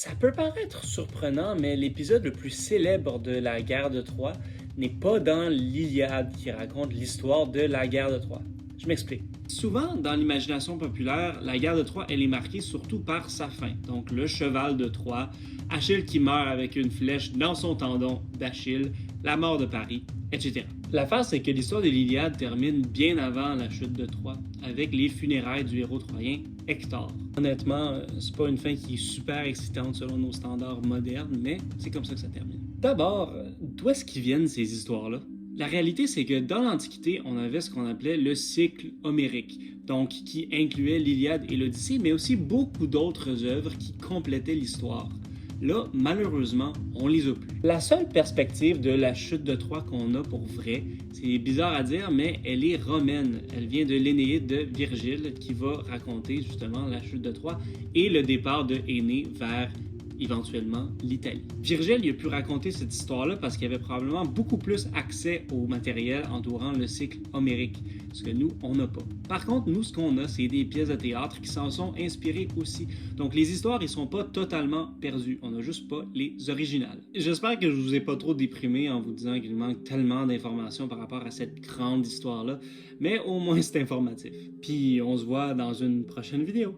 Ça peut paraître surprenant, mais l'épisode le plus célèbre de la guerre de Troie n'est pas dans l'Iliade qui raconte l'histoire de la guerre de Troie. Je m'explique. Souvent, dans l'imagination populaire, la guerre de Troie, elle est marquée surtout par sa fin. Donc, le cheval de Troie, Achille qui meurt avec une flèche dans son tendon d'Achille, la mort de Paris, etc. L'affaire, c'est que l'histoire de l'Iliade termine bien avant la chute de Troie, avec les funérailles du héros troyen Hector. Honnêtement, c'est pas une fin qui est super excitante selon nos standards modernes, mais c'est comme ça que ça termine. D'abord, d'où est-ce qu'ils viennent ces histoires-là? La réalité, c'est que dans l'Antiquité, on avait ce qu'on appelait le cycle homérique, donc qui incluait l'Iliade et l'Odyssée, mais aussi beaucoup d'autres œuvres qui complétaient l'histoire. Là, malheureusement, on les a plus. La seule perspective de la chute de Troie qu'on a pour vrai, c'est bizarre à dire, mais elle est romaine. Elle vient de l'Énéide de Virgile, qui va raconter justement la chute de Troie et le départ de Énée vers éventuellement l'Italie. Virgile il a pu raconter cette histoire-là parce qu'il avait probablement beaucoup plus accès au matériel entourant le cycle homérique, ce que nous, on n'a pas. Par contre, nous, ce qu'on a, c'est des pièces de théâtre qui s'en sont inspirées aussi. Donc, les histoires, ils sont pas totalement perdues. On n'a juste pas les originales. J'espère que je vous ai pas trop déprimé en vous disant qu'il manque tellement d'informations par rapport à cette grande histoire-là, mais au moins c'est informatif. Puis, on se voit dans une prochaine vidéo.